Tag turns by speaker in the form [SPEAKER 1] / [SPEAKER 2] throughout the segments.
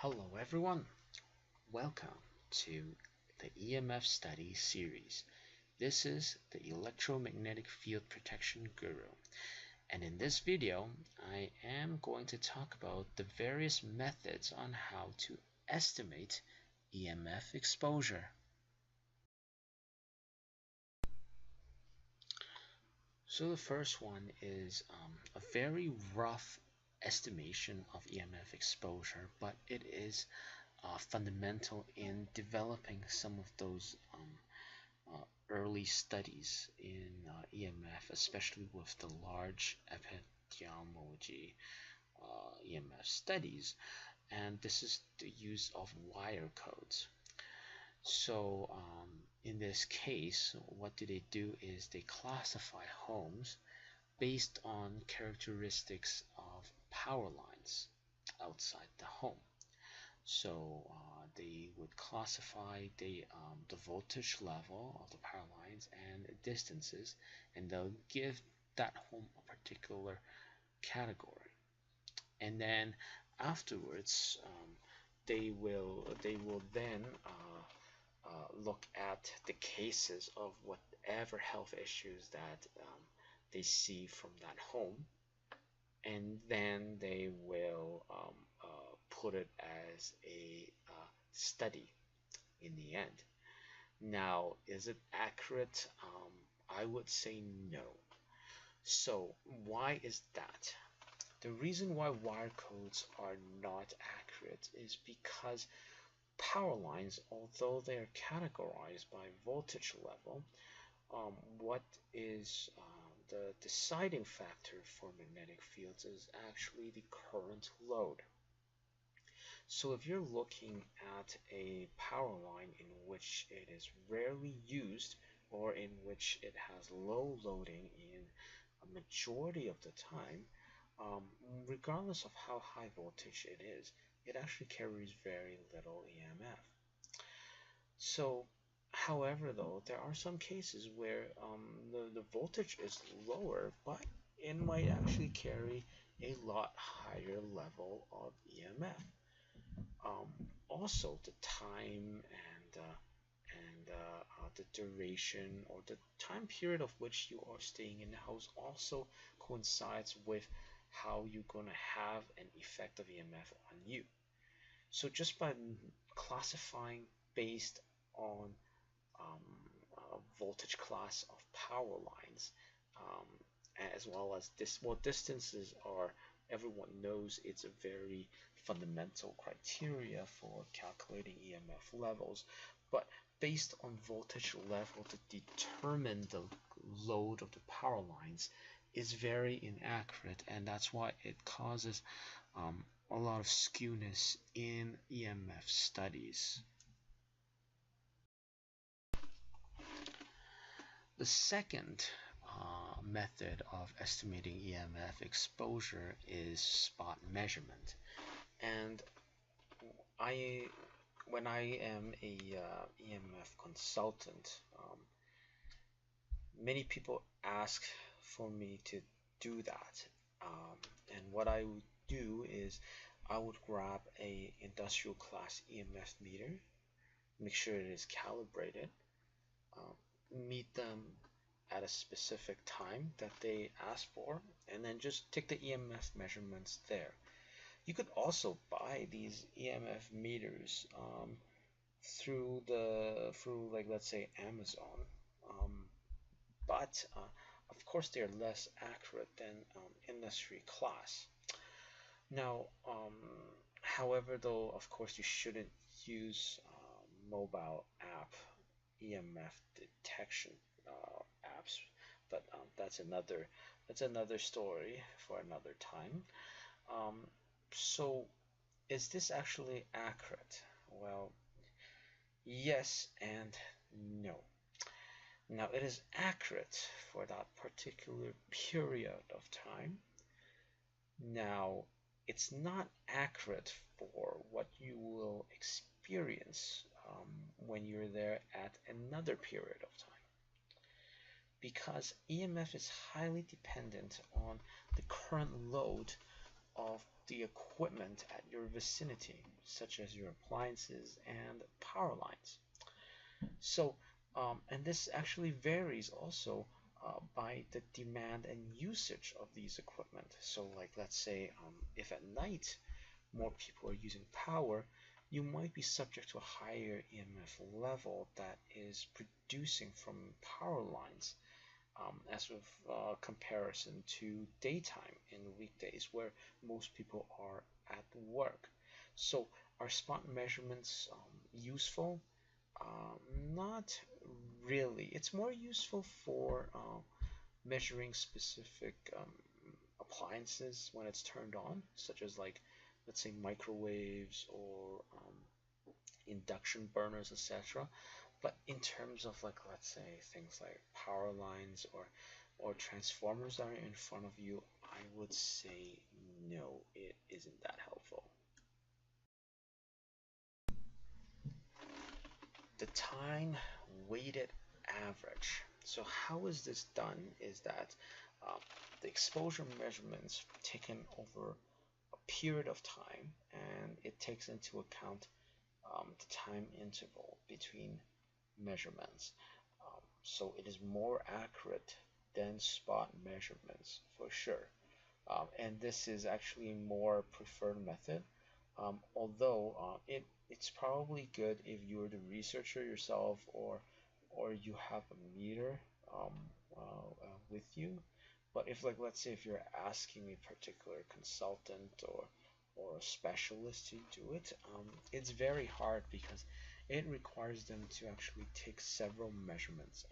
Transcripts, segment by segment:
[SPEAKER 1] Hello everyone, welcome to the EMF study series. This is the Electromagnetic Field Protection Guru, and in this video I am going to talk about the various methods on how to estimate EMF exposure. So the first one is a very rough estimation of EMF exposure, but it is fundamental in developing some of those early studies in EMF, especially with the large epidemiology EMF studies, and this is the use of wire codes. So in this case, what they do is they classify homes based on characteristics of power lines outside the home. So they would classify the voltage level of the power lines and distances, and they'll give that home a particular category. And then afterwards, they will then look at the cases of whatever health issues that they see from that home, and then they will put it as a study in the end. Now, is it accurate? I would say no. So why is that? The reason why wire codes are not accurate is because power lines, although they are categorized by voltage level, what is the deciding factor for magnetic fields is actually the current load. So if you're looking at a power line in which it is rarely used, or in which it has low loading in a majority of the time, regardless of how high voltage it is, it actually carries very little EMF. So, however, though, there are some cases where the voltage is lower, but it might actually carry a lot higher level of EMF. Also, the time and the duration or the time period of which you are staying in the house also coincides with how you're going to have an effect of EMF on you. So just by classifying based on voltage class of power lines, as well as what distances are, everyone knows it's a very fundamental criteria for calculating EMF levels, but based on voltage level to determine the load of the power lines is very inaccurate, and that's why it causes a lot of skewness in EMF studies. The second method of estimating EMF exposure is spot measurement. And when I am a EMF consultant, many people ask for me to do that. And what I would do is I would grab a industrial class EMF meter, make sure it is calibrated, meet them at a specific time that they ask for, and then just take the EMF measurements there. You could also buy these EMF meters through like, let's say, Amazon, but of course they're less accurate than industry class. Now, however, though, of course you shouldn't use mobile app EMF detection apps, but that's another story for another time. So is this actually accurate? Well, yes and no. Now, it is accurate for that particular period of time. Now, it's not accurate for what you will experience when you're there at another period of time, because EMF is highly dependent on the current load of the equipment at your vicinity, such as your appliances and power lines. So, and this actually varies also by the demand and usage of these equipment. So, like, let's say if at night more people are using power, you might be subject to a higher EMF level that is producing from power lines, as with comparison to daytime in weekdays where most people are at work. So, are spot measurements useful? Not really. It's more useful for measuring specific appliances when it's turned on, such as, like, let's say microwaves or induction burners, etc. But in terms of, like, let's say things like power lines or transformers that are in front of you, I would say no, it isn't that helpful. The time weighted average. So how is this done is that um, the exposure measurements taken over a period of time, and it takes into account the time interval between measurements. So it is more accurate than spot measurements for sure. And this is actually a more preferred method. Although it's probably good if you're the researcher yourself, or you have a meter um, with you. But if, like, let's say if you're asking a particular consultant or a specialist to do it, it's very hard because it requires them to actually take several measurements,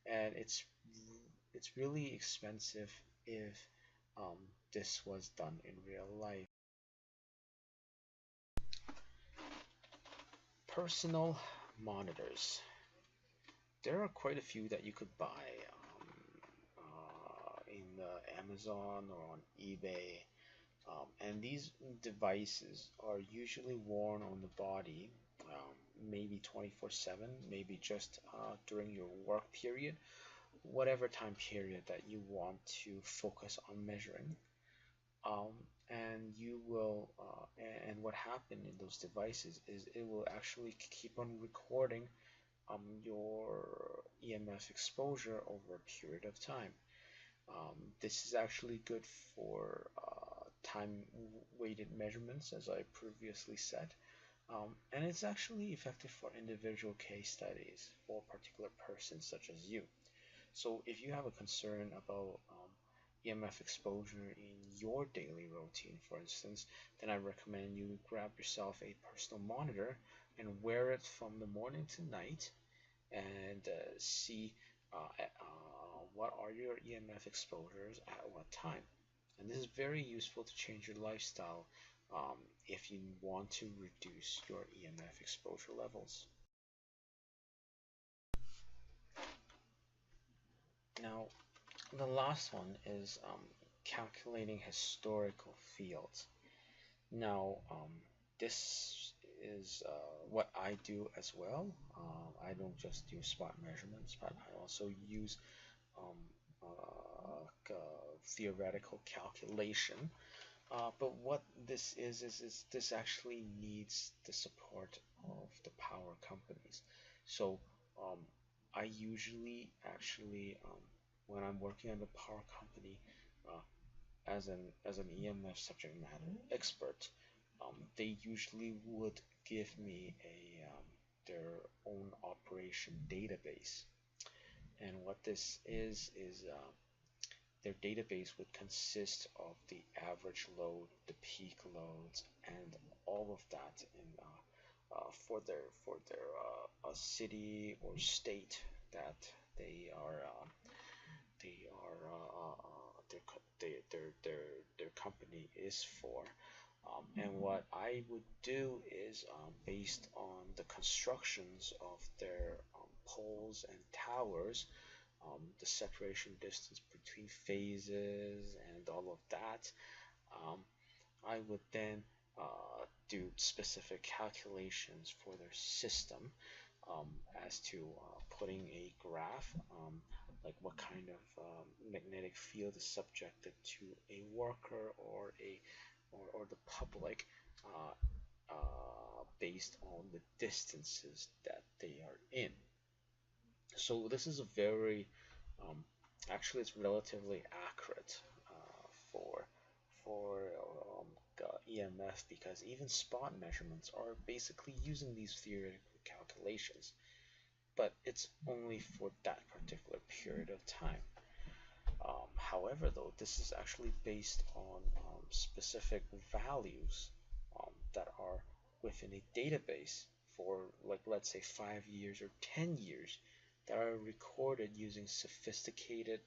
[SPEAKER 1] and it's really expensive if um, this was done in real life. Personal monitors. There are quite a few that you could buy in Amazon or on eBay. And these devices are usually worn on the body, maybe 24/7, maybe just during your work period, whatever time period that you want to focus on measuring. Um, and you will, and what happened in those devices is it will actually keep on recording your EMF exposure over a period of time. This is actually good for time weighted measurements, as I previously said. And it's actually effective for individual case studies for particular persons such as you. So if you have a concern about EMF exposure in your daily routine, for instance, then I recommend you grab yourself a personal monitor and wear it from the morning to night, and see what are your EMF exposures at what time. And this is very useful to change your lifestyle if you want to reduce your EMF exposure levels. Now, the last one is calculating historical fields. Now, this is what I do as well. I don't just do spot measurements, but I also use um, theoretical calculation. But what this is this actually needs the support of the power companies. So um, I usually actually, when I'm working on the power company, uh, as an EMF subject matter expert, they usually would give me their own operation database. And what this is their database would consist of the average load, the peak loads, and all of that in for their city or state that they are their company is for. And what I would do is, based on the constructions of their poles and towers, the separation distance between phases and all of that, um, I would then do specific calculations for their system, um, as to putting a graph, like what kind of magnetic field is subjected to a worker or or the public based on the distances that they are in. So this is a very um, actually it's relatively accurate for EMF, because even spot measurements are basically using these theoretical calculations, but it's only for that particular period of time. However, though, this is actually based on specific values that are within a database for, like, let's say 5 years or 10 years, that are recorded using sophisticated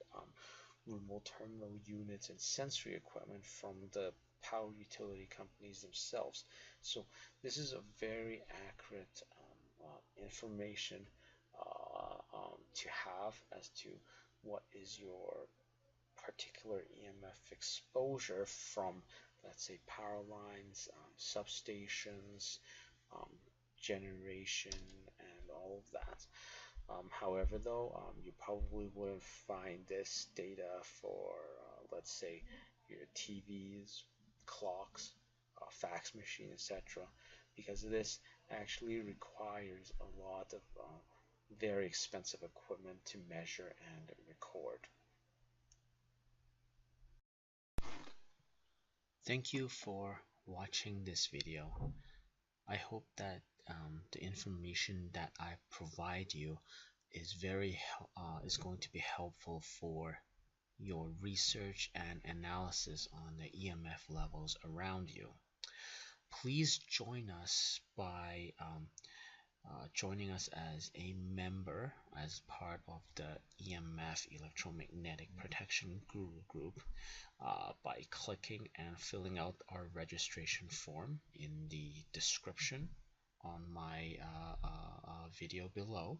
[SPEAKER 1] remote terminal units and sensory equipment from the power utility companies themselves. So this is a very accurate information to have as to what is your particular EMF exposure from, let's say, power lines, substations, um, generation, and all of that. However, though, you probably wouldn't find this data for, let's say, your TVs, clocks, fax machine, etc., because this actually requires a lot of very expensive equipment to measure and record. Thank you for watching this video. I hope that the information that I provide you is going to be helpful for your research and analysis on the EMF levels around you. Please join us by joining us as a member, as part of the EMF Electromagnetic Protection Guru Group, by clicking and filling out our registration form in the description on my video below.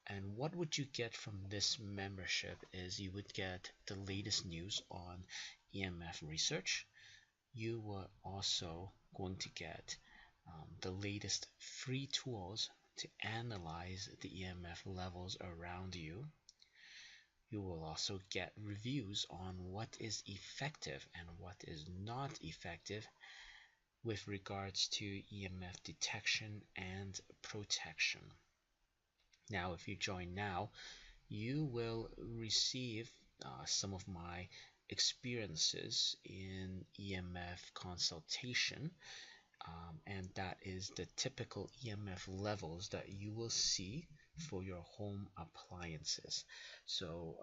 [SPEAKER 1] And what would you get from this membership is you would get the latest news on EMF research. You were also going to get the latest free tools to analyze the EMF levels around you. You will also get reviews on what is effective and what is not effective with regards to EMF detection and protection. Now, if you join now, you will receive some of my experiences in EMF consultation, and that is the typical EMF levels that you will see for your home appliances. So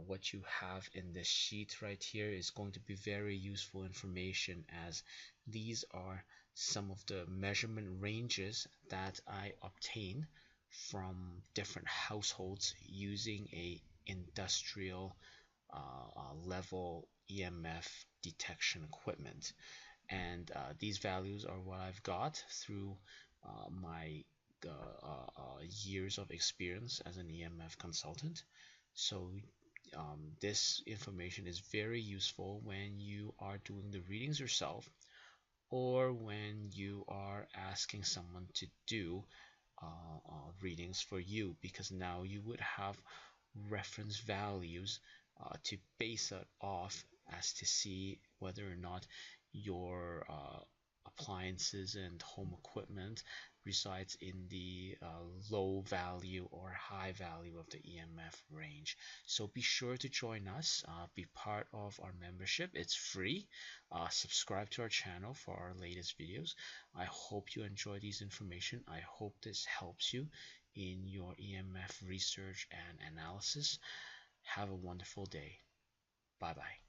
[SPEAKER 1] what you have in this sheet right here is going to be very useful information, as these are some of the measurement ranges that I obtain from different households using a industrial level EMF detection equipment. And these values are what I've got through my years of experience as an EMF consultant. So this information is very useful when you are doing the readings yourself, or when you are asking someone to do readings for you, because now you would have reference values to base it off, as to see whether or not your appliances and home equipment resides in the low value or high value of the EMF range. So be sure to join us, be part of our membership. It's free. Subscribe to our channel for our latest videos. I hope you enjoy these information. I hope this helps you in your EMF research and analysis. Have a wonderful day. Bye bye.